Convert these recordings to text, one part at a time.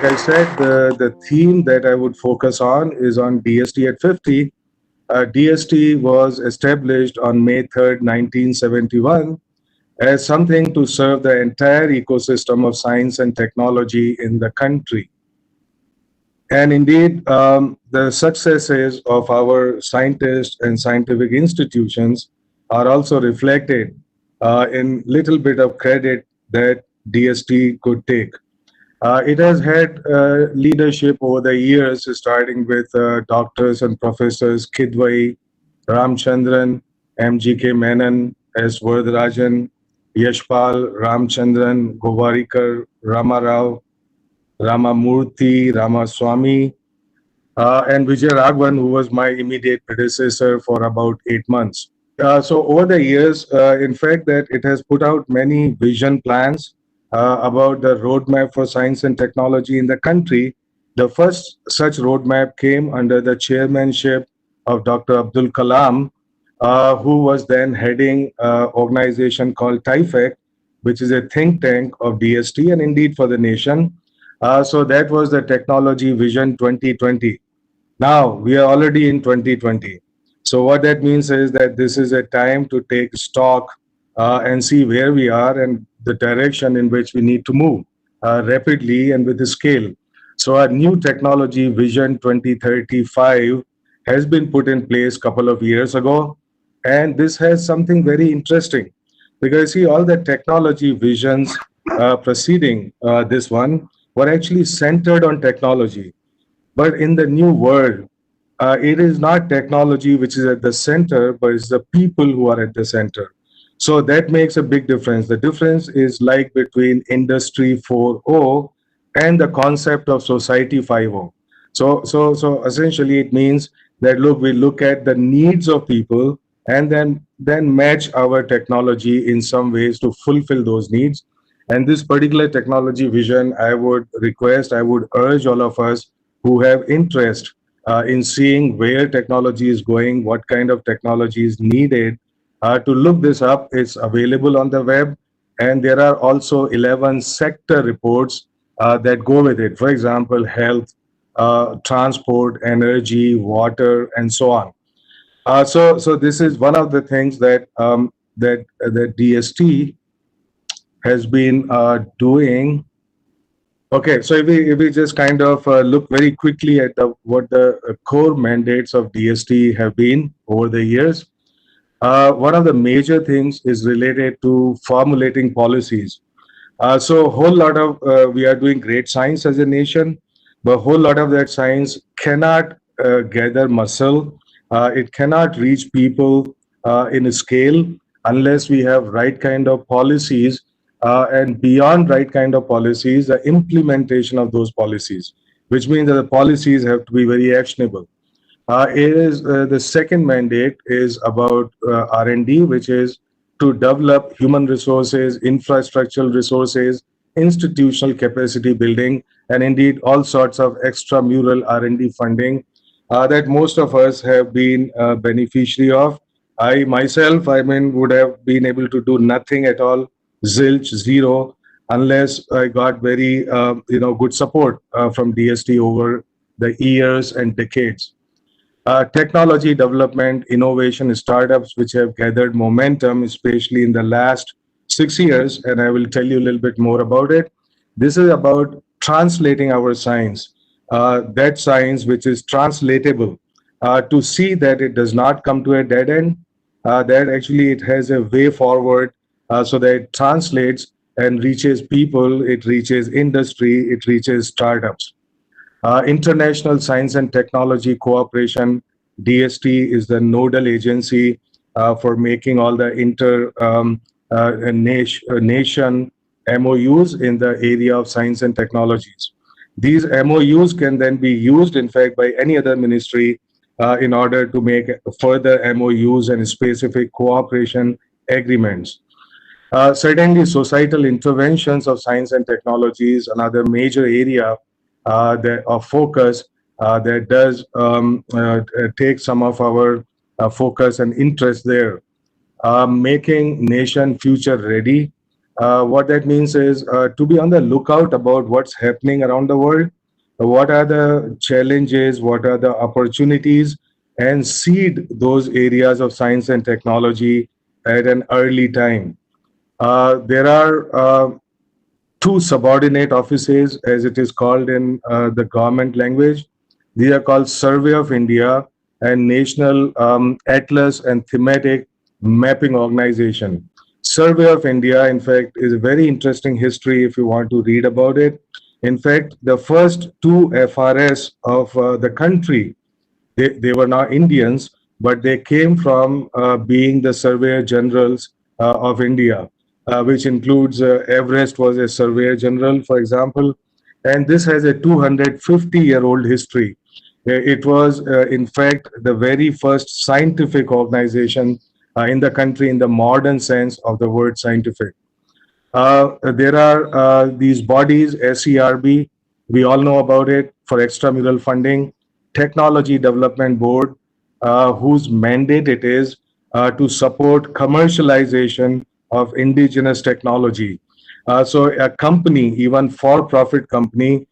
I said, the theme that I would focus on is on DST at 50. DST was established on May 3rd, 1971, as something to serve the entire ecosystem of science and technology in the country. And indeed, the successes of our scientists and scientific institutions are also reflected in little bit of credit that DST could take. It has had leadership over the years, starting with doctors and professors Kidwai, Ramchandran, M.G.K. Menon, S. Varatharajan, Yashpal, Ramchandran, Govarikar, Ramarao, Ramamurthy, Ramaswamy, and Vijay Raghavan, who was my immediate predecessor for about 8 months. So over the years, in fact, that it has put out many vision plans about the roadmap for science and technology in the country. The first such roadmap came under the chairmanship of Dr. Abdul Kalam, who was then heading an organization called TIFEC, which is a think tank of DST and indeed for the nation. So that was the Technology Vision 2020. Now we are already in 2020. So what that means is that this is a time to take stock and see where we are and the direction in which we need to move rapidly and with the scale. So our new technology vision 2035 has been put in place a couple of years ago, and this has something very interesting because see all the technology visions preceding this one were actually centered on technology, but in the new world, it is not technology which is at the center, but it's the people who are at the center. So that makes a big difference. The difference is like between Industry 4.0 and the concept of Society 5.0. So essentially, it means that look, we look at the needs of people and then match our technology in some ways to fulfill those needs. And this particular technology vision, I would urge all of us who have interest in seeing where technology is going, what kind of technology is needed, to look this up. It's available on the web, and there are also 11 sector reports that go with it. For example, health, transport, energy, water, and so on. So this is one of the things that that DST has been doing. Okay, so if we just kind of look very quickly at what the core mandates of DST have been over the years, one of the major things is related to formulating policies. So a whole lot of we are doing great science as a nation, but a whole lot of that science cannot gather muscle. It cannot reach people in a scale unless we have right kind of policies, and beyond right kind of policies, the implementation of those policies, which means that the policies have to be very actionable. It is the second mandate is about R&D, which is to develop human resources, infrastructural resources, institutional capacity building, and indeed all sorts of extramural R&D funding that most of us have been beneficiary of. I myself, I mean, would have been able to do nothing at all, zilch, zero, unless I got very, good support from DST over the years and decades. Technology development, innovation, startups which have gathered momentum, especially in the last 6 years, and I will tell you a little bit more about it. This is about translating our science, that science which is translatable, to see that it does not come to a dead end, that actually it has a way forward, so that it translates and reaches people, it reaches industry, it reaches startups. International Science and Technology Cooperation, DST, is the nodal agency for making all the nation MOUs in the area of science and technologies. These MOUs can then be used, in fact, by any other ministry in order to make further MOUs and specific cooperation agreements. Certainly, societal interventions of science and technology is another major area of focus that does take some of our focus and interest there. Making nation future ready. What that means is to be on the lookout about what's happening around the world, what are the challenges, what are the opportunities, and seed those areas of science and technology at an early time. There are two subordinate offices, as it is called in the government language. These are called Survey of India and National Atlas and Thematic Mapping Organization. Survey of India, in fact, is a very interesting history if you want to read about it. In fact, the first two FRS of the country, they were not Indians, but they came from being the Surveyor Generals of India, which includes Everest was a Surveyor General, for example, and this has a 250-year-old history. It was, in fact, the very first scientific organization in the country in the modern sense of the word scientific. There are these bodies, SERB, we all know about it for extramural funding, Technology Development Board, whose mandate it is to support commercialization of indigenous technology. So a company, even for-profit company,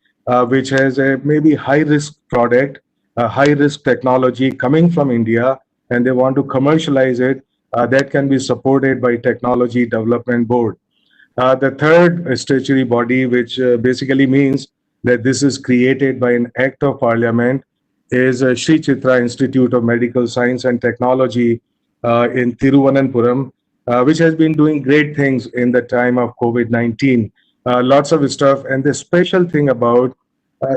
which has a maybe high-risk product, a high-risk technology coming from India, and they want to commercialize it, that can be supported by Technology Development Board. The third statutory body, which basically means that this is created by an act of parliament, is Sri Chitra Institute of Medical Science and Technology in Thiruvananthapuram, which has been doing great things in the time of COVID-19. Lots of stuff. And the special thing about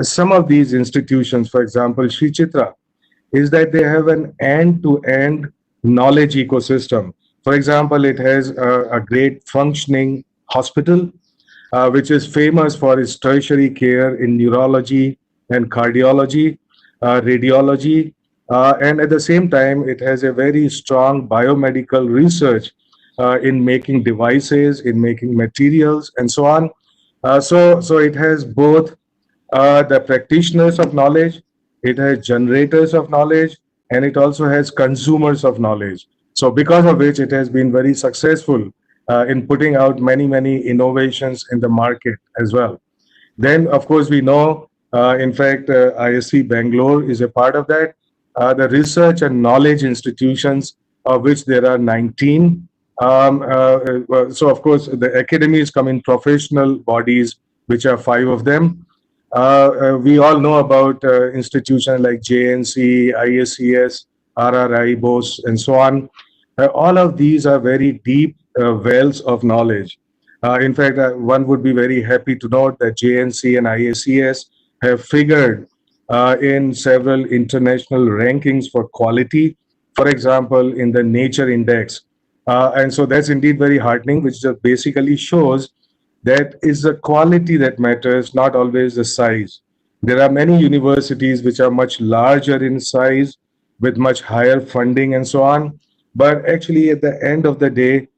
some of these institutions, for example, Sri Chitra, is that they have an end-to-end knowledge ecosystem. For example, it has a great functioning hospital, which is famous for its tertiary care in neurology and cardiology, radiology, and at the same time, it has a very strong biomedical research in making devices, in making materials, and so on. So it has both the practitioners of knowledge, it has generators of knowledge, and it also has consumers of knowledge. So because of which it has been very successful in putting out many, many innovations in the market as well. Then, of course, we know, in fact, ISC Bangalore is a part of that. The research and knowledge institutions, of which there are 19. So, of course, the academies come in professional bodies, which are 5 of them. We all know about institutions like JNC, ISCS, RRI, BOS, and so on. All of these are very deep wells of knowledge. In fact, one would be very happy to note that JNC and ISCS have figured in several international rankings for quality, for example, in the Nature Index. And so that's indeed very heartening, which just basically shows that it's the quality that matters, not always the size. There are many universities which are much larger in size, with much higher funding and so on. But actually, at the end of the day,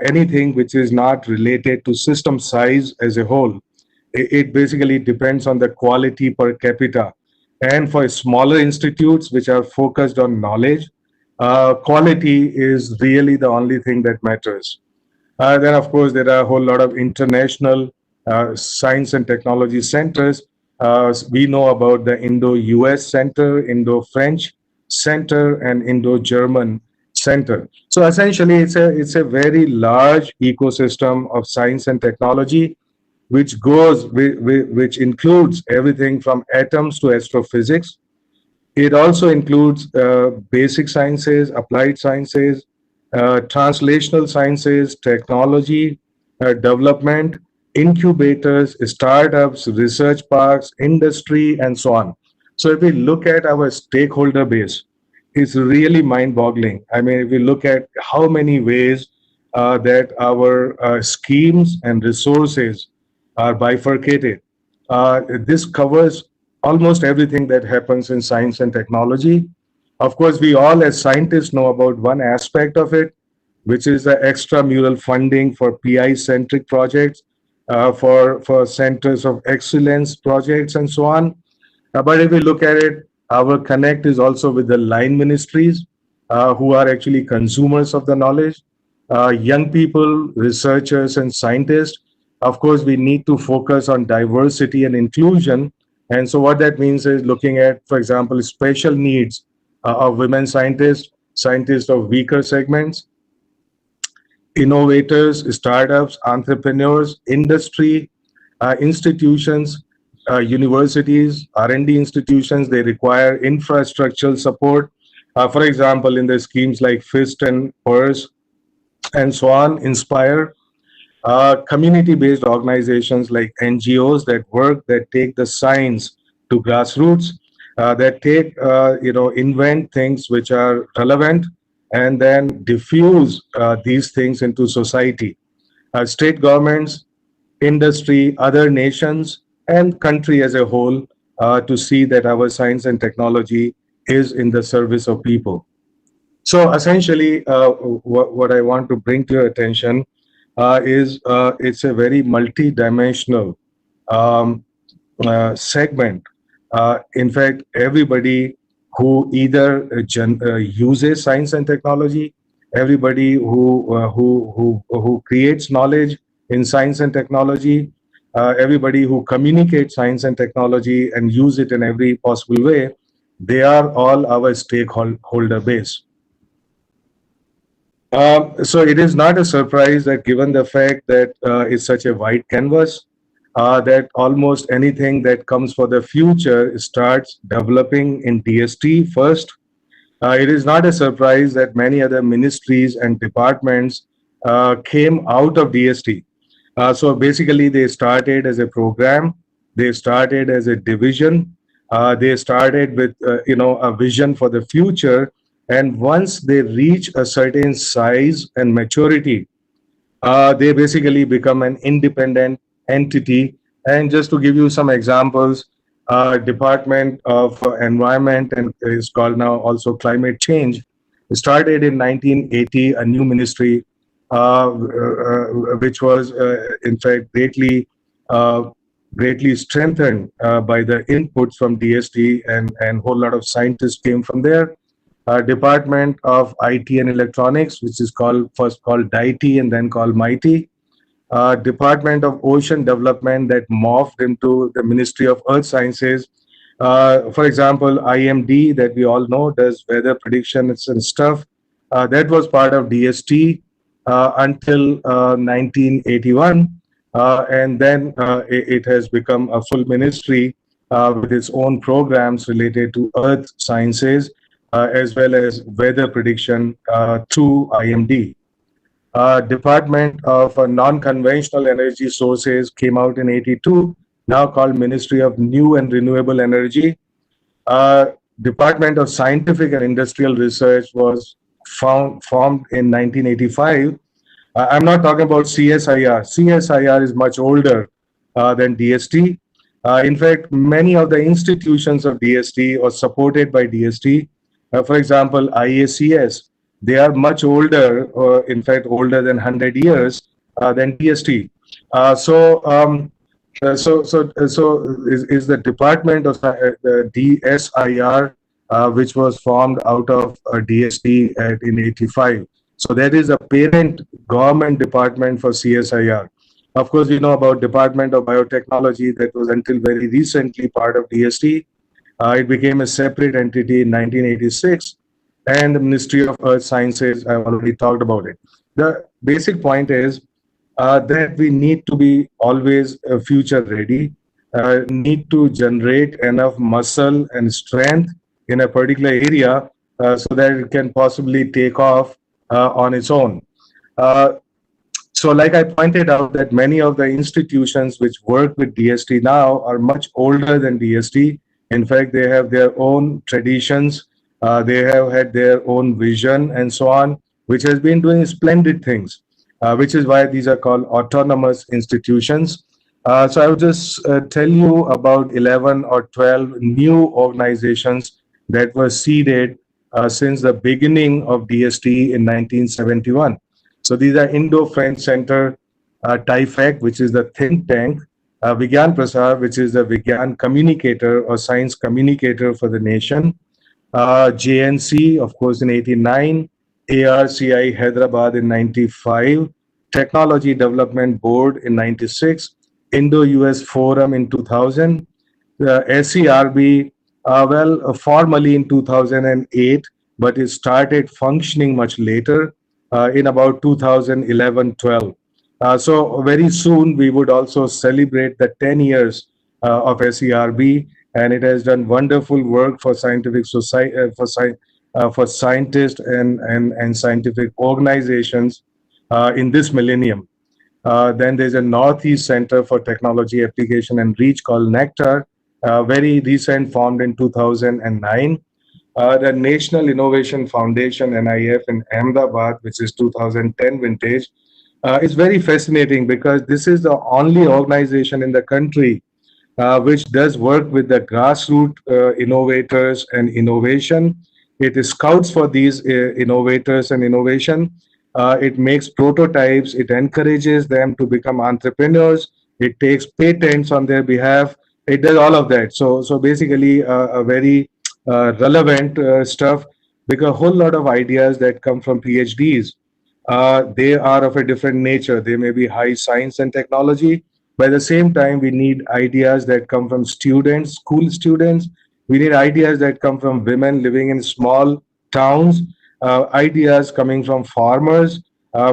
anything which is not related to system size as a whole, it basically depends on the quality per capita. And for smaller institutes which are focused on knowledge, quality is really the only thing that matters. Then, of course, there are a whole lot of international science and technology centers. We know about the Indo-US Center, Indo-French Center, and Indo-German Center. So essentially, it's a very large ecosystem of science and technology, which includes everything from atoms to astrophysics. It also includes basic sciences, applied sciences, translational sciences, technology, development, incubators, startups, research parks, industry, and so on. So if we look at our stakeholder base, it's really mind-boggling. I mean, if we look at how many ways that our schemes and resources are bifurcated, this covers almost everything that happens in science and technology. Of course, we all as scientists know about one aspect of it, which is the extramural funding for PI-centric projects, for centers of excellence projects, and so on. But if we look at it, our connect is also with the line ministries, who are actually consumers of the knowledge. young people, researchers, and scientists. Of course, we need to focus on diversity and inclusion. And so, what that means is looking at, for example, special needs of women scientists, scientists of weaker segments, innovators, startups, entrepreneurs, industry, institutions, universities, R&D institutions. They require infrastructural support. For example, in the schemes like FIST and PERS and so on, Inspire, community-based organizations like NGOs that take the science to grassroots, that invent things which are relevant and then diffuse these things into society. State governments, industry, other nations, and country as a whole to see that our science and technology is in the service of people. So essentially, what I want to bring to your attention is it's a very multi-dimensional um, segment. In fact, everybody who either uses science and technology, everybody who creates knowledge in science and technology, everybody who communicates science and technology and use it in every possible way, they are all our stakeholder base. So it is not a surprise that given the fact that it's such a wide canvas, that almost anything that comes for the future starts developing in DST first. It is not a surprise that many other ministries and departments came out of DST. So basically, they started as a program, they started as a division, they started with a vision for the future, and once they reach a certain size and maturity, they basically become an independent entity. And just to give you some examples, Department of Environment and is called now also Climate Change, started in 1980, a new ministry, which was in fact uh, greatly strengthened by the inputs from DST, and whole lot of scientists came from there. Department of IT and Electronics, which is first called DITE and then called MITI. Department of Ocean Development that morphed into the Ministry of Earth Sciences. For example, IMD that we all know does weather predictions and stuff. That was part of DST until 1981, and then it has become a full ministry with its own programs related to earth sciences as well as weather prediction through IMD. Department of Non-Conventional Energy Sources came out in 82, now called Ministry of New and Renewable Energy. Department of Scientific and Industrial Research was formed in 1985. I'm not talking about CSIR. CSIR is much older than DST. In fact, many of the institutions of DST are supported by DST. For example, IACS, they are much older, or in fact, older than 100 years than DST. Is the Department of the DSIR, which was formed out of DST in 85. So that is a parent government department for CSIR. Of course, we know about Department of Biotechnology that was until very recently part of DST. It became a separate entity in 1986, and the Ministry of Earth Sciences, I've already talked about it. The basic point is that we need to be always future ready, need to generate enough muscle and strength in a particular area so that it can possibly take off on its own. Uh, so like I pointed out that many of the institutions which work with DST now are much older than DST. In fact, they have their own traditions, they have had their own vision and so on, which has been doing splendid things, which is why these are called autonomous institutions. So I will just tell you about 11 or 12 new organizations that were seeded since the beginning of DST in 1971. So these are Indo-French Center, TIFAC, which is the think tank, Vigyan Prasar, which is the Vigyan communicator or science communicator for the nation, JNC, of course, in 89, ARCI Hyderabad in 95, Technology Development Board in 96, Indo-US Forum in 2000, SERB, formally in 2008, but it started functioning much later in about 2011-12. So very soon we would also celebrate the 10 years of SERB, and it has done wonderful work for scientific society, for scientists and scientific organizations in this millennium. Then there's a Northeast Center for Technology Application and Reach called Nectar, very recent, formed in 2009. The National Innovation Foundation, NIF, in Ahmedabad, which is 2010 vintage, is very fascinating because this is the only organization in the country which does work with the grassroots innovators and innovation. It scouts for these innovators and innovation. It makes prototypes. It encourages them to become entrepreneurs. It takes patents on their behalf. It does all of that. So basically, a very relevant stuff, because a whole lot of ideas that come from PhDs, they are of a different nature. They may be high science and technology, but at the same time, we need ideas that come from students, school students. We need ideas that come from women living in small towns, ideas coming from farmers,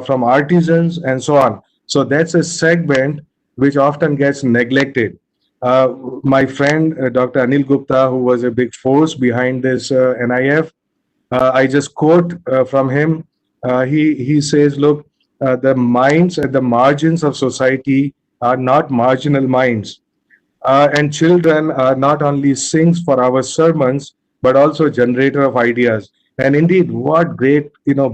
from artisans, and so on. So that's a segment which often gets neglected. My friend, Dr. Anil Gupta, who was a big force behind this NIF, I just quote from him. He says, "Look, the minds at the margins of society are not marginal minds, and children are not only sings for our sermons, but also generator of ideas." And indeed, what great,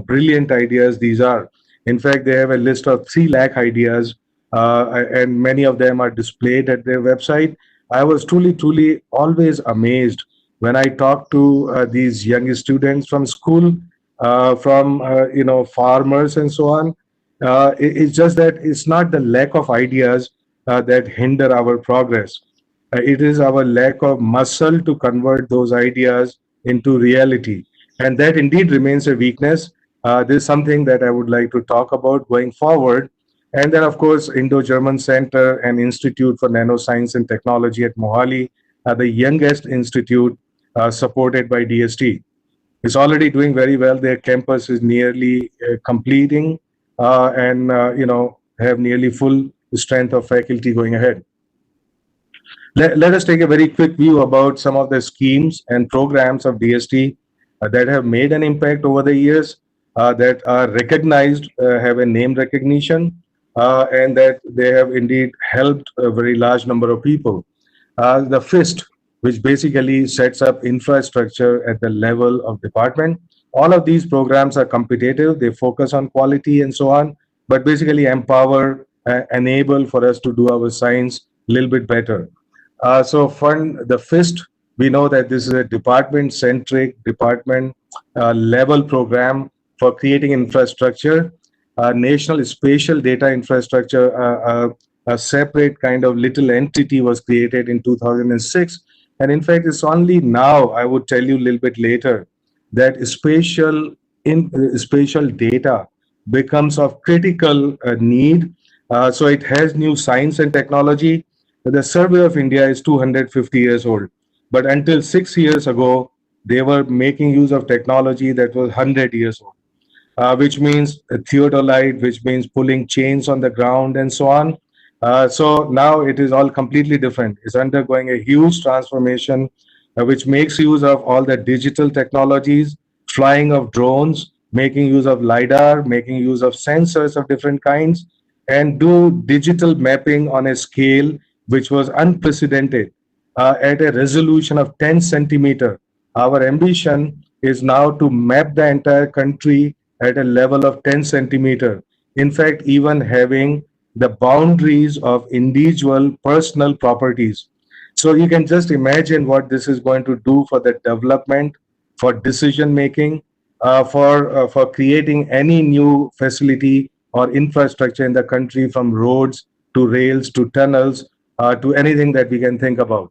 brilliant ideas these are. In fact, they have a list of 3 lakh ideas, and many of them are displayed at their website. I was truly, truly always amazed when I talk to these young students from school, from farmers and so on. It's just that it's not the lack of ideas that hinder our progress. It is our lack of muscle to convert those ideas into reality. And that indeed remains a weakness. This is something that I would like to talk about going forward. And then, of course, Indo-German Center and Institute for Nanoscience and Technology at Mohali, the youngest institute supported by DST. It's already doing very well. Their campus is nearly completing, and have nearly full strength of faculty going ahead. Let us take a very quick view about some of the schemes and programs of DST that have made an impact over the years, that are recognized, have a name recognition, and that they have indeed helped a very large number of people. The FIST, which basically sets up infrastructure at the level of department. All of these programs are competitive. They focus on quality and so on, but basically empower, enable for us to do our science a little bit better. So fund the FIST, we know that this is a department-centric, department level program for creating infrastructure. National Spatial Data Infrastructure, a separate kind of little entity was created in 2006. And in fact, it's only now, I would tell you a little bit later, that spatial data becomes of critical need. So it has new science and technology. The Survey of India is 250 years old, but until 6 years ago, they were making use of technology that was 100 years old, which means theodolite, which means pulling chains on the ground and so on. So now it is all completely different. It's undergoing a huge transformation, which makes use of all the digital technologies, flying of drones, making use of LiDAR, making use of sensors of different kinds, and do digital mapping on a scale which was unprecedented, at a resolution of 10 centimeter. Our ambition is now to map the entire country at a level of 10 centimeter. In fact, even having the boundaries of individual personal properties. So you can just imagine what this is going to do for the development, for decision making, for creating any new facility or infrastructure in the country, from roads to rails to tunnels, to anything that we can think about.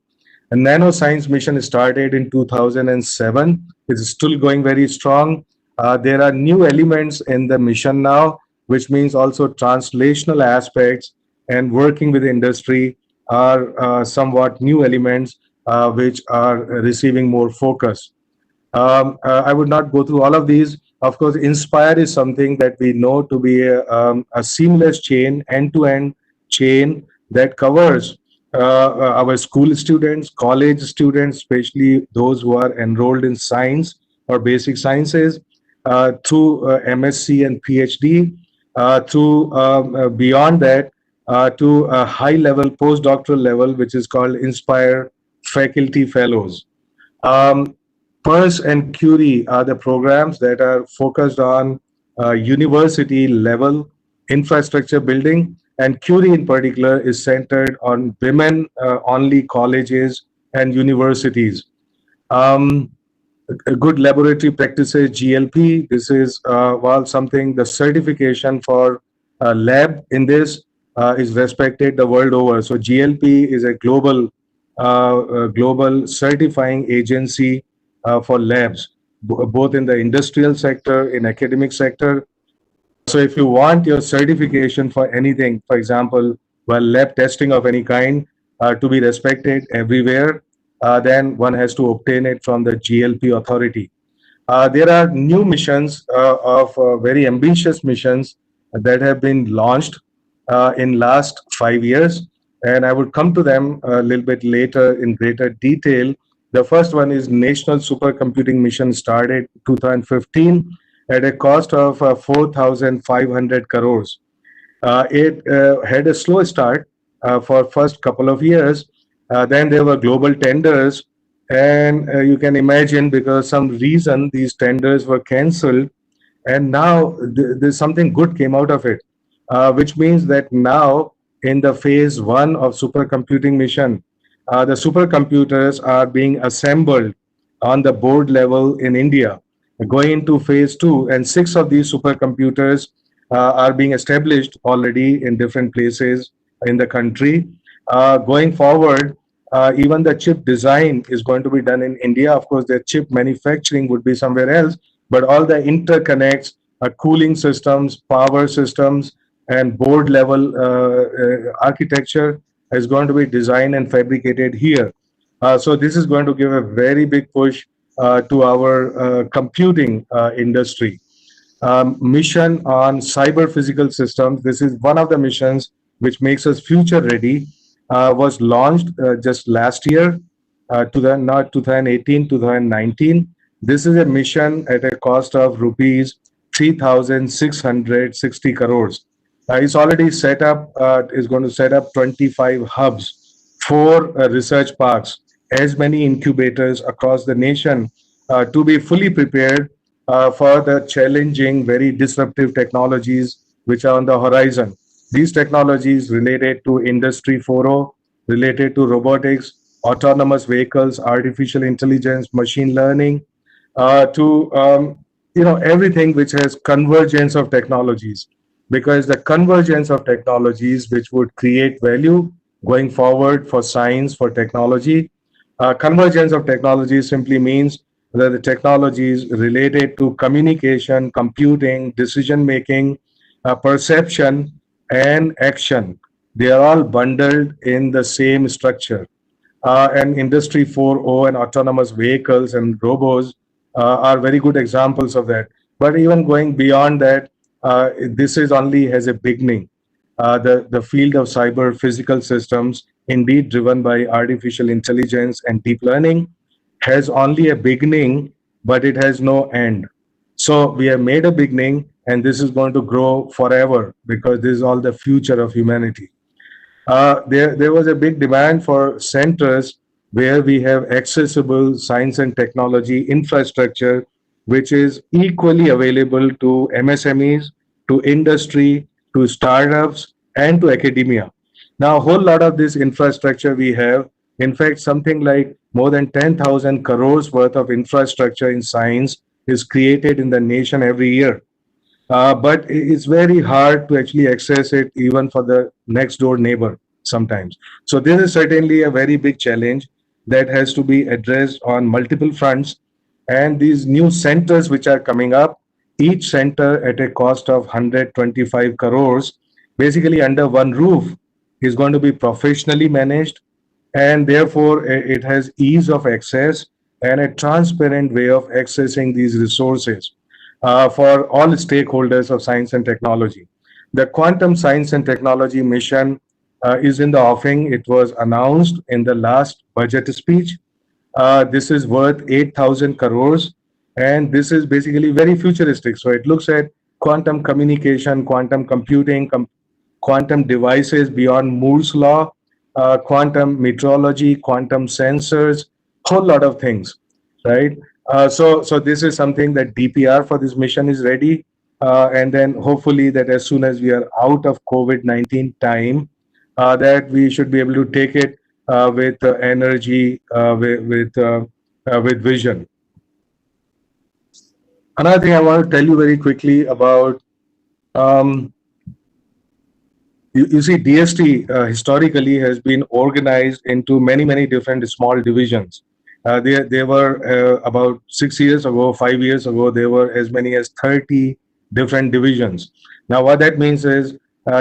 A nanoscience mission started in 2007. It's still going very strong. There are new elements in the mission now, which means also translational aspects and working with industry are somewhat new elements which are receiving more focus. I would not go through all of these. Of course, Inspire is something that we know to be a seamless chain, end-to-end chain that covers our school students, college students, especially those who are enrolled in science or basic sciences, through MSc and PhD, to beyond that, to a high-level postdoctoral level, which is called Inspire Faculty Fellows. Um, PERS and Curie are the programs that are focused on university level infrastructure building, and Curie in particular is centered on women only colleges and universities. Um, Good laboratory practices, GLP. This is well something the certification for lab in this is respected the world over. So GLP is a global certifying agency for labs, both in the industrial sector, in academic sector. So if you want your certification for anything, for example, well, lab testing of any kind to be respected everywhere, then one has to obtain it from the GLP authority. There are new missions of very ambitious missions that have been launched in last 5 years, and I would come to them a little bit later in greater detail. The first one is National Supercomputing Mission, started 2015 at a cost of 4,500 crores. It had a slow start for first couple of years. Then there were global tenders, and you can imagine because some reason these tenders were cancelled, and now there's something good came out of it, which means that now in the phase one of supercomputing mission, the supercomputers are being assembled on the board level in India. Going into phase two, and six of these supercomputers are being established already in different places in the country. Going forward, even the chip design is going to be done in India. Of course, the chip manufacturing would be somewhere else, but all the interconnects, cooling systems, power systems, and board level architecture is going to be designed and fabricated here. So this is going to give a very big push to our computing industry. Mission on cyber physical systems. This is one of the missions which makes us future ready. Was launched just last year, not 2018, 2019. This is a mission at a cost of rupees 3,660 crores. It's already set up. Is going to set up 25 hubs, four research parks, as many incubators across the nation to be fully prepared for the challenging, very disruptive technologies which are on the horizon. These technologies related to Industry 4.0, related to robotics, autonomous vehicles, artificial intelligence, machine learning, to everything which has convergence of technologies, because the convergence of technologies which would create value going forward for science, for technology. Convergence of technology simply means that the technologies related to communication, computing, decision making, perception, and action, they are all bundled in the same structure. And Industry 4.0 and autonomous vehicles and robots are very good examples of that. But even going beyond that, this is only has a beginning. The field of cyber physical systems, indeed driven by artificial intelligence and deep learning, has only a beginning, but it has no end. So we have made a beginning, and this is going to grow forever because this is all the future of humanity. There was a big demand for centers where we have accessible science and technology infrastructure, which is equally available to MSMEs, to industry, to startups, and to academia. Now, a whole lot of this infrastructure we have, in fact, something like more than 10,000 crores worth of infrastructure in science is created in the nation every year. But it's very hard to actually access it even for the next door neighbor sometimes. So this is certainly a very big challenge that has to be addressed on multiple fronts. And these new centers which are coming up, each center at a cost of 125 crores, basically under one roof, is going to be professionally managed, and therefore it has ease of access and a transparent way of accessing these resources for all stakeholders of science and technology. The Quantum Science and Technology Mission is in the offing. It was announced in the last budget speech. This is worth 8,000 crores, and this is basically very futuristic. So it looks at quantum communication, quantum computing, quantum devices beyond Moore's law, quantum metrology, quantum sensors, whole lot of things, right? So this is something that DPR for this mission is ready, and then hopefully that as soon as we are out of COVID-19 time, that we should be able to take it with energy, with vision. Another thing I want to tell you very quickly about. Um, you see, DST historically has been organized into many different small divisions. There were about 6 years ago, 5 years ago, there were as many as 30 different divisions. Now, what that means is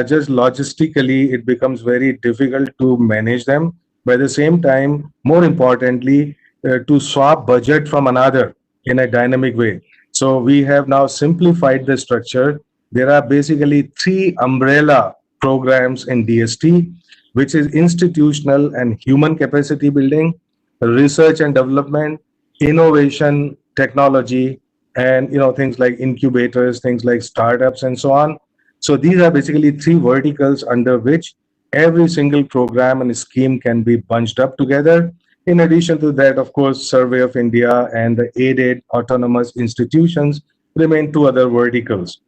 just logistically, it becomes very difficult to manage them. But at the same time, more importantly, to swap budget from another in a dynamic way. So we have now simplified the structure. There are basically three umbrella programs in DST, which is institutional and human capacity building, research and development, innovation, technology, and things like incubators, things like startups, and so on. So these are basically three verticals under which every single program and scheme can be bunched up together. In addition to that, of course, Survey of India and the aided autonomous institutions remain two other verticals.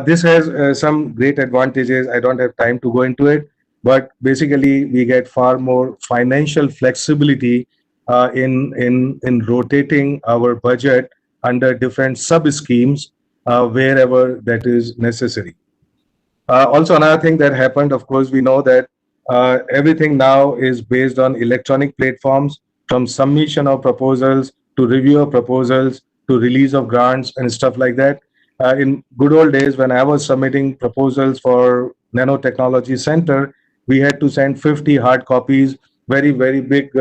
This has some great advantages. I don't have time to go into it, but basically we get far more financial flexibility in rotating our budget under different sub schemes wherever that is necessary. Also, another thing that happened, of course, we know that everything now is based on electronic platforms, from submission of proposals to review of proposals to release of grants and stuff like that. In good old days, when I was submitting proposals for Nanotechnology Center, we had to send 50 hard copies, very big,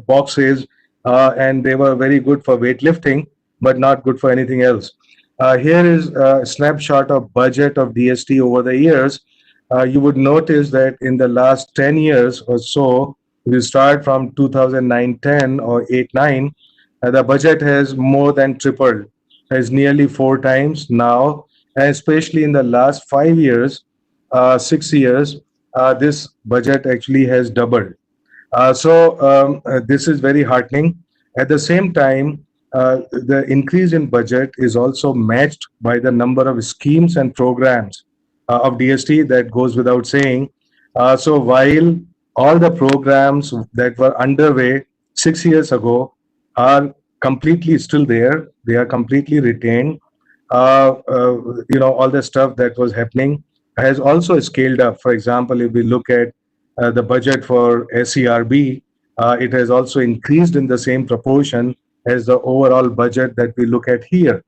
boxes, and they were very good for weightlifting, but not good for anything else. Here is a snapshot of budget of DST over the years. You would notice that in the last 10 years or so, we start from 2009-10 or 8-9, the budget has more than tripled, has nearly four times now, and especially in the last 5 years, 6 years, this budget actually has doubled. This is very heartening. At the same time, the increase in budget is also matched by the number of schemes and programs of DST. That goes without saying. So while all the programs that were underway 6 years ago are completely still there, they are completely retained. All the stuff that was happening has also scaled up. For example, if we look at the budget for SERB, it has also increased in the same proportion as the overall budget that we look at here.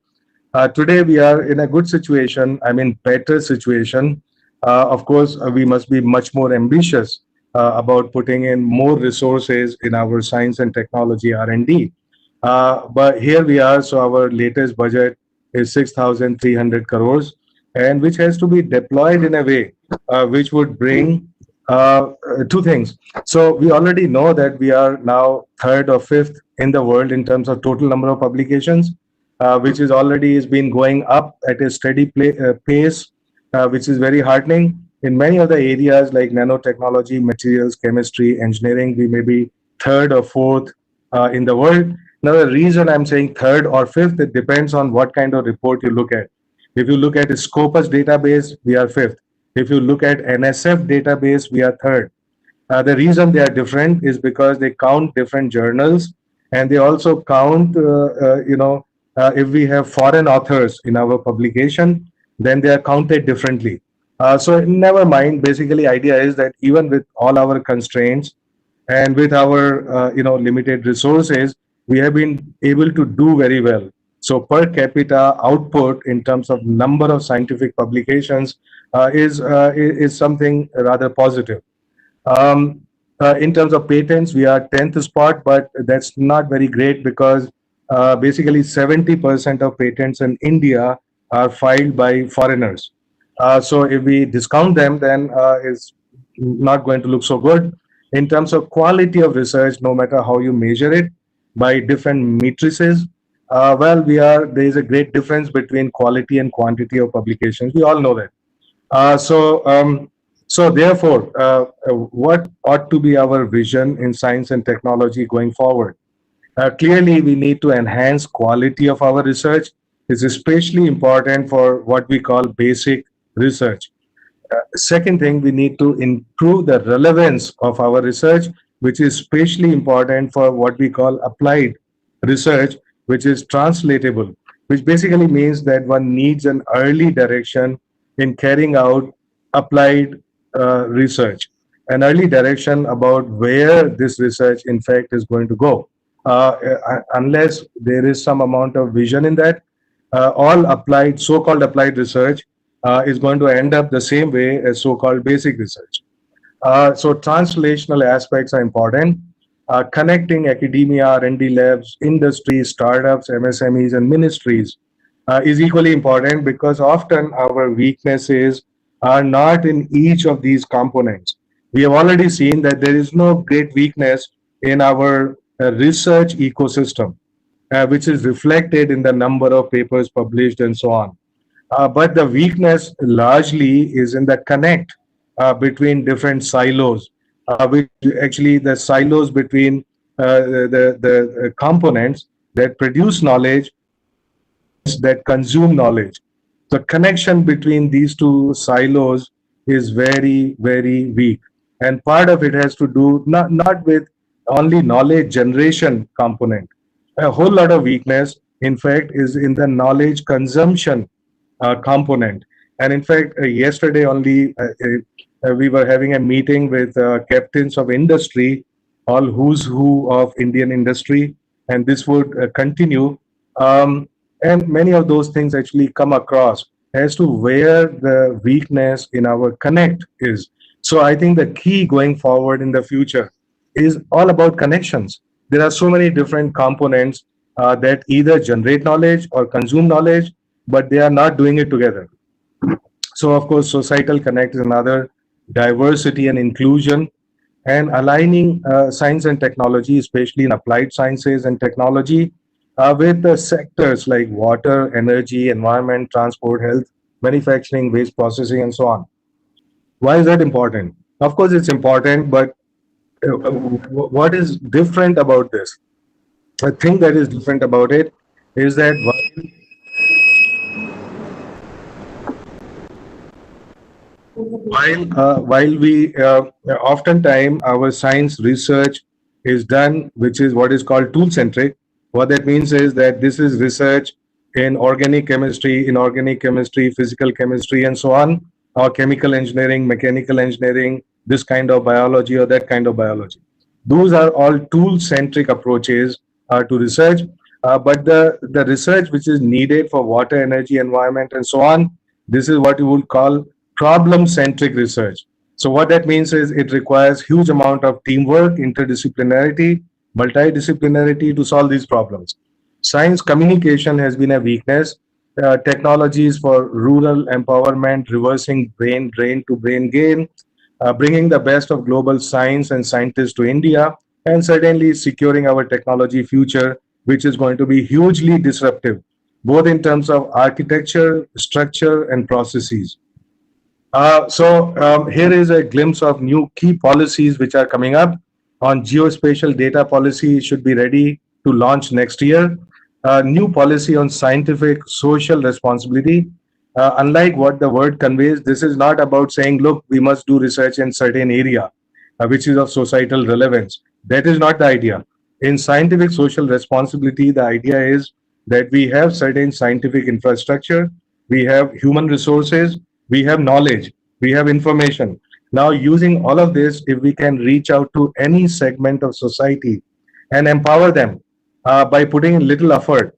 Today we are in a good situation, I mean better situation. Of course, we must be much more ambitious about putting in more resources in our science and technology R&D. But here we are, so our latest budget is 6,300 crores, and which has to be deployed in a way which would bring two things. So we already know that we are now third or fifth in the world in terms of total number of publications, which is already has been going up at a steady pace, which is very heartening. In many other areas like nanotechnology, materials, chemistry, engineering, we may be third or fourth in the world. Now, the reason I'm saying third or fifth, it depends on what kind of report you look at. If you look at a Scopus database, we are fifth. If you look at NSF database, we are third. The reason they are different is because they count different journals, and they also count, if we have foreign authors in our publication, then they are counted differently. So never mind. Basically, idea is that even with all our constraints and with our limited resources, we have been able to do very well. So per capita output in terms of number of scientific publications is something rather positive. Um, in terms of patents, we are 10th spot, but that's not very great because basically 70% of patents in India are filed by foreigners. So if we discount them, then it's not going to look so good. In terms of quality of research, no matter how you measure it by different matrices, well, there is a great difference between quality and quantity of publications. We all know that. So therefore, what ought to be our vision in science and technology going forward? Clearly, we need to enhance quality of our research. It's especially important for what we call basic research. Second thing, we need to improve the relevance of our research, which is especially important for what we call applied research, which is translatable, which basically means that one needs an early direction in carrying out applied research, an early direction about where this research, in fact, is going to go. Unless there is some amount of vision in that, all applied, so-called applied research is going to end up the same way as so-called basic research. So translational aspects are important. Connecting academia, R&D labs, industry, startups, MSMEs, and ministries is equally important because often our weaknesses are not in each of these components. We have already seen that there is no great weakness in our research ecosystem, which is reflected in the number of papers published and so on. But the weakness largely is in the connect between different silos, which actually the silos between the components that produce knowledge that consume knowledge. The connection between these two silos is very, very weak. And part of it has to do not with only knowledge generation component. A whole lot of weakness, in fact, is in the knowledge consumption component. And in fact, yesterday only, we were having a meeting with captains of industry, all who's who of Indian industry, and this would continue. Um, and many of those things actually come across as to where the weakness in our connect is. So I think the key going forward in the future is all about connections. There are so many different components that either generate knowledge or consume knowledge, but they are not doing it together. So, of course, societal connect is another, diversity and inclusion, and aligning science and technology, especially in applied sciences and technology, with the sectors like water, energy, environment, transport, health, manufacturing, waste processing, and so on. Why is that important? Of course, it's important, but what is different about this? The thing that is different about it is that while we oftentimes our science research is done, which is what is called tool centric. What that means is that this is research in organic chemistry, inorganic chemistry, physical chemistry, and so on, or chemical engineering, mechanical engineering, this kind of biology or that kind of biology. Those are all tool centric approaches to research. But the research which is needed for water, energy, environment, and so on, this is what you would call problem-centric research. So what that means is it requires huge amount of teamwork, interdisciplinarity, multidisciplinarity to solve these problems. Science communication has been a weakness. Technologies for rural empowerment, reversing brain drain to brain gain, bringing the best of global science and scientists to India, and certainly securing our technology future, which is going to be hugely disruptive, both in terms of architecture, structure, and processes. Here is a glimpse of new key policies which are coming up. On geospatial data policy should be ready to launch next year. New policy on scientific social responsibility. Unlike what the word conveys, this is not about saying, look, we must do research in certain area, which is of societal relevance. That is not the idea. In scientific social responsibility, the idea is that we have certain scientific infrastructure, we have human resources, we have knowledge, we have information. Now, using all of this, if we can reach out to any segment of society and empower them by putting in little effort,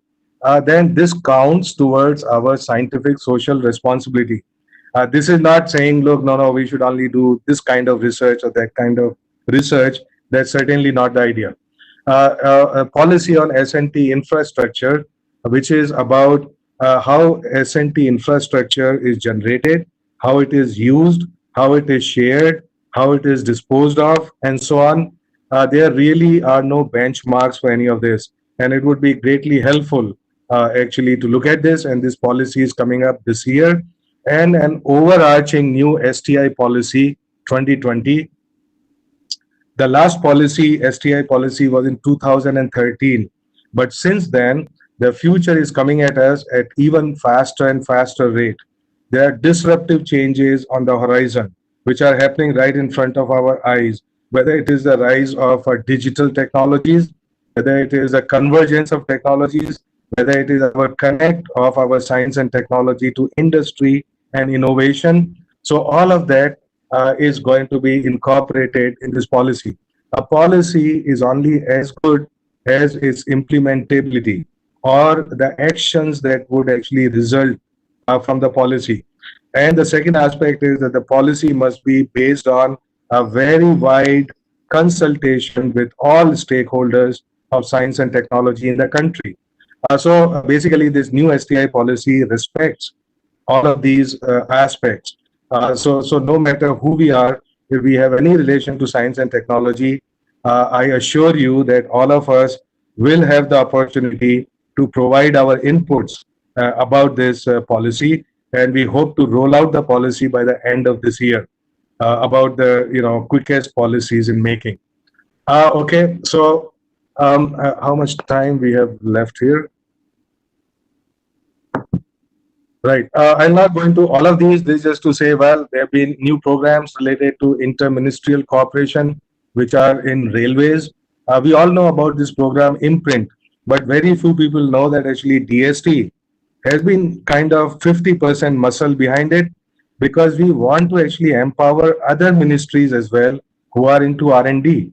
then this counts towards our scientific social responsibility. This is not saying, look, no, no, we should only do this kind of research or that kind of research. That's certainly not the idea. A policy on S&T infrastructure, which is about how S&T infrastructure is generated, how it is used, how it is shared, how it is disposed of, and so on. There really are no benchmarks for any of this, and it would be greatly helpful actually to look at this. And this policy is coming up this year, and an overarching new STI policy 2020. The last policy, STI policy, was in 2013. But since then, the future is coming at us at even faster and faster rate. There are disruptive changes on the horizon, which are happening right in front of our eyes, whether it is the rise of digital technologies, whether it is a convergence of technologies, whether it is our connect of our science and technology to industry and innovation. So all of that is going to be incorporated in this policy. A policy is only as good as its implementability or the actions that would actually result from the policy. And the second aspect is that the policy must be based on a very wide consultation with all stakeholders of science and technology in the country. So basically, this new STI policy respects all of these aspects. So no matter who we are, if we have any relation to science and technology, I assure you that all of us will have the opportunity to provide our inputs about this policy, and we hope to roll out the policy by the end of this year about the quickest policies in making. Okay, so how much time we have left here? Right. I'll not go into all of these. This is just to say, well, there have been new programs related to interministerial cooperation, which are in railways. We all know about this program, Imprint, but very few people know that actually DST has been kind of 50% muscle behind it, because we want to actually empower other ministries as well who are into R&D.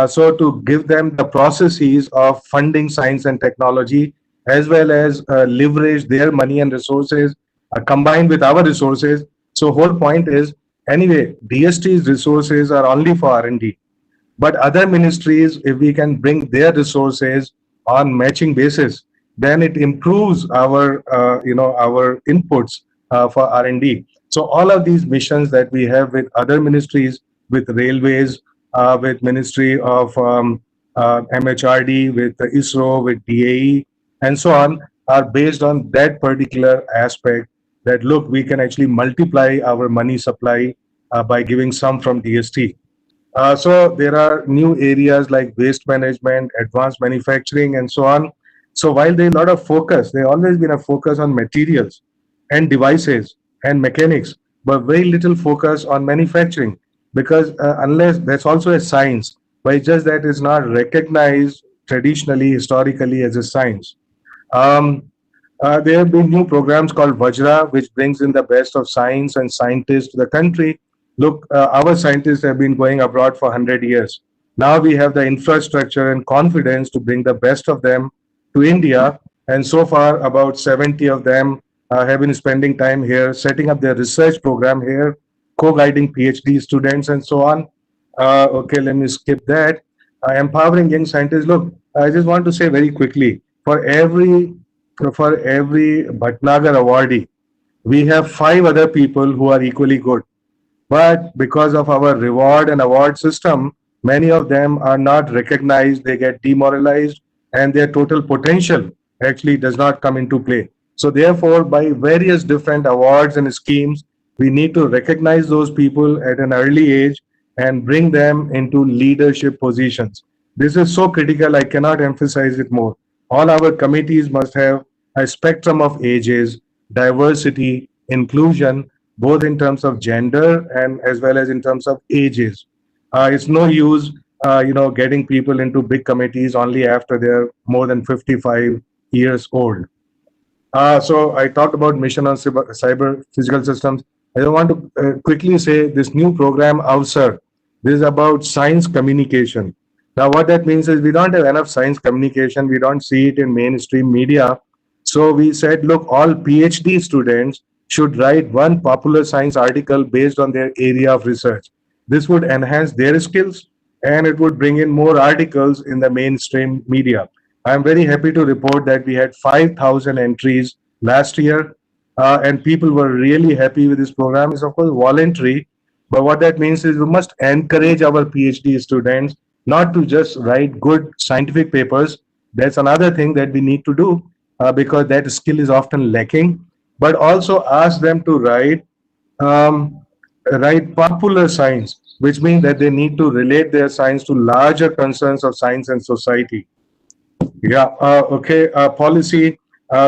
So to give them the processes of funding science and technology, as well as leverage their money and resources combined with our resources. So whole point is, anyway, DST's resources are only for R&D, but other ministries, if we can bring their resources on matching basis, then it improves our our inputs for R&D. So all of these missions that we have with other ministries, with railways, with Ministry of MHRD, with ISRO, with DAE, and so on, are based on that particular aspect, that look, we can actually multiply our money supply by giving some from DST. So there are new areas like waste management, advanced manufacturing, and so on. So while there's a lot of focus, there always been a focus on materials and devices and mechanics, but very little focus on manufacturing, because unless that's also a science, but it's just that it's not recognized traditionally, historically as a science. Um, there have been new programs called Vajra, which brings in the best of science and scientists to the country. Look, our scientists have been going abroad for 100 years. Now we have the infrastructure and confidence to bring the best of them to India. And so far, about 70 of them have been spending time here, setting up their research program here, co-guiding PhD students, and so on. Okay, let me skip that. Empowering young scientists. Look, I just want to say very quickly, for every Bhatnagar awardee, we have 5 other people who are equally good. But because of our reward and award system, many of them are not recognized, they get demoralized, and their total potential actually does not come into play. So, therefore, by various different awards and schemes, we need to recognize those people at an early age and bring them into leadership positions. This is so critical, I cannot emphasize it more. All our committees must have a spectrum of ages, diversity, inclusion, both in terms of gender and as well as in terms of ages. It's no use, getting people into big committees only after they're more than 55 years old. So I talked about mission on cyber physical systems. I want to quickly say this new program, AVSAR, this is about science communication. Now, what that means is we don't have enough science communication. We don't see it in mainstream media. So we said, look, all PhD students should write one popular science article based on their area of research. This would enhance their skills and it would bring in more articles in the mainstream media. I'm very happy to report that we had 5,000 entries last year, and people were really happy with this program. It's of course voluntary, but what that means is we must encourage our PhD students not to just write good scientific papers. That's another thing that we need to do, because that skill is often lacking, but also ask them to um, write popular science, which means that they need to relate their science to larger concerns of science and society. Yeah, okay. Policy.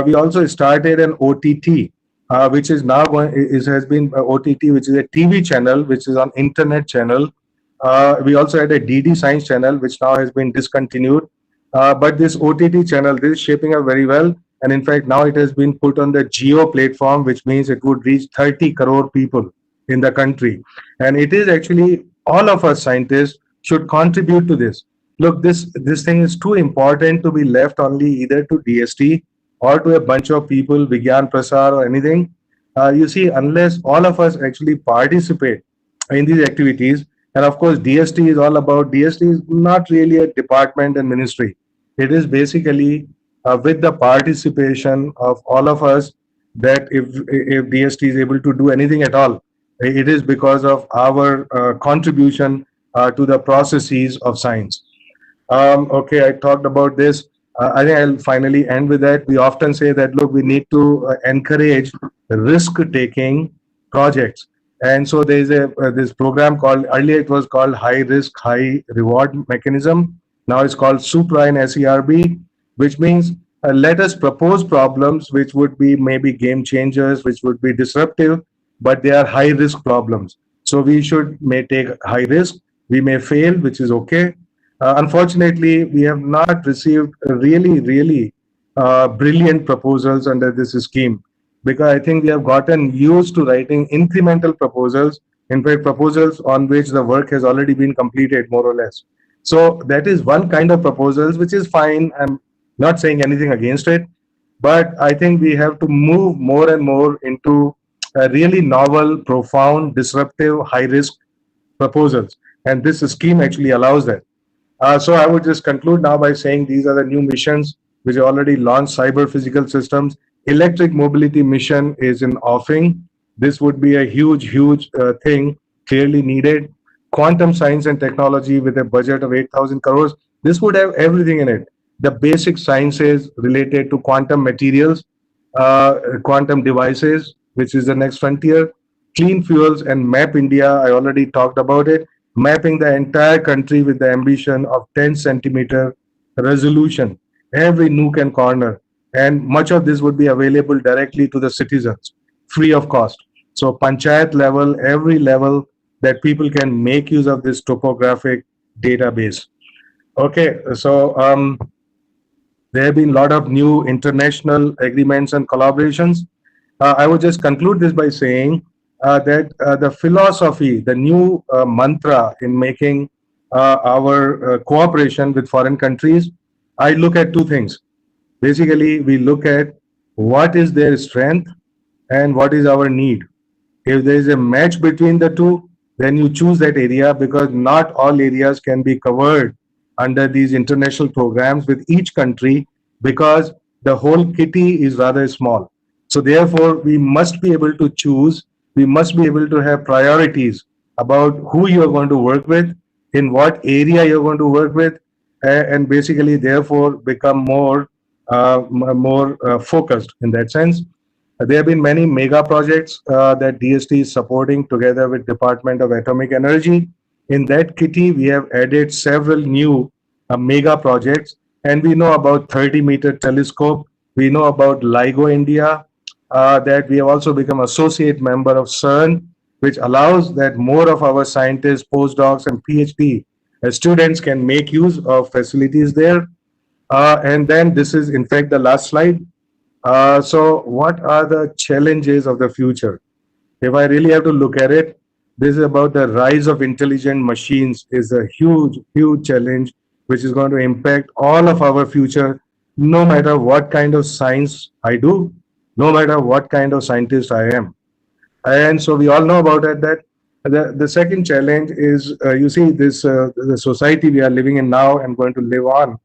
We also started an OTT, which is now going, is has been OTT, which is a TV channel, which is on internet channel. We also had a DD Science channel, which now has been discontinued. But this OTT channel, this is shaping up very well. And in fact, now it has been put on the Geo platform, which means it would reach 30 crore people in the country. And it is actually all of us scientists should contribute to this. Look, this thing is too important to be left only either to DST or to a bunch of people, Vigyan Prasar or anything. You see, unless all of us actually participate in these activities, and of course, DST is all about, DST is not really a department and ministry. It is basically with the participation of all of us, that if DST is able to do anything at all, it is because of our contribution to the processes of science. Okay, I talked about this. I think I'll finally end with that. We often say that, look, we need to encourage risk-taking projects. And so there's a this program called, earlier it was called High Risk, High Reward Mechanism. Now it's called SUPRA in SERB, which means let us propose problems which would be maybe game changers, which would be disruptive, but they are high risk problems. So we may take high risk. We may fail, which is okay. Unfortunately, we have not received really brilliant proposals under this scheme, because I think we have gotten used to writing incremental proposals, in fact, proposals on which the work has already been completed, more or less. So that is one kind of proposals, which is fine. I'm not saying anything against it, but I think we have to move more and more into really novel, profound, disruptive, high risk proposals. And this scheme actually allows that. So I would just conclude now by saying these are the new missions which are already launched: cyber physical systems, electric mobility mission is in offering. This would be a huge thing, clearly needed. Quantum science and technology with a budget of 8,000 crores. This would have everything in it. The basic sciences related to quantum materials, quantum devices, which is the next frontier, clean fuels, and Map India. I already talked about it, mapping the entire country with the ambition of 10-centimeter resolution, every nook and corner. And much of this would be available directly to the citizens, free of cost. So panchayat level, every level, that people can make use of this topographic database. Okay, so there have been a lot of new international agreements and collaborations. I would just conclude this by saying that the philosophy, the new mantra in making our cooperation with foreign countries, I look at two things. Basically, we look at what is their strength and what is our need. If there is a match between the two, then you choose that area, because not all areas can be covered under these international programs with each country, because the whole kitty is rather small. So therefore, we must be able to choose. We must be able to have priorities about who you are going to work with, in what area you're going to work with, and basically, therefore, become more focused in that sense. There have been many mega projects that DST is supporting together with Department of Atomic Energy. In that kitty, we have added several new mega projects, and we know about 30-meter telescope. We know about LIGO India, that we have also become associate member of CERN, which allows that more of our scientists, postdocs, and PhD students can make use of facilities there. And then this is, in fact, the last slide. So what are the challenges of the future? If I really have to look at it, this is about the rise of intelligent machines is a huge challenge, which is going to impact all of our future. no matter what kind of science I do, no matter what kind of scientist I am. And so we all know about it that the second challenge is, you see, this the society we are living in now and going to live on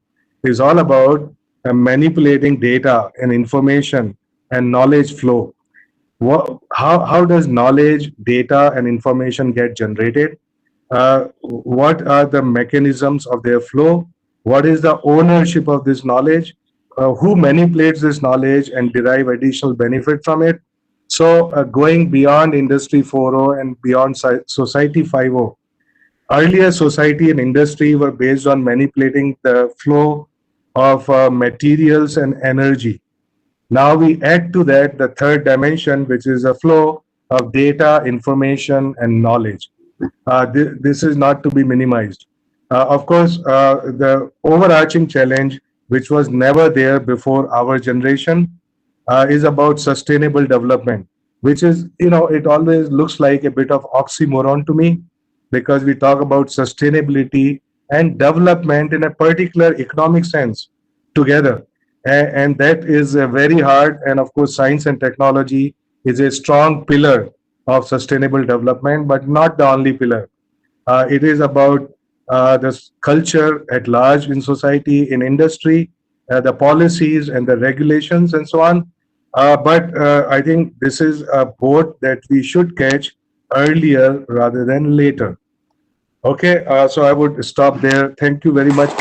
is all about manipulating data and information and knowledge flow. How does knowledge, data, and information get generated? What are the mechanisms of their flow? What is the ownership of this knowledge? Who manipulates this knowledge and derive additional benefit from it? So, going beyond Industry 4.0 and beyond Society 5.0, earlier society and industry were based on manipulating the flow of materials and energy. Now we add to that the third dimension, which is a flow of data, information, and knowledge. This is not to be minimized. Of course, the overarching challenge, which was never there before our generation, is about sustainable development, which is, it always looks like a bit of oxymoron to me, because we talk about sustainability and development in a particular economic sense together. And that is very hard. And of course, science and technology is a strong pillar of sustainable development, but not the only pillar. It is about the culture at large in society, in industry, the policies and the regulations, and so on. But I think this is a boat that we should catch earlier rather than later. Okay, so I would stop there. Thank you very much.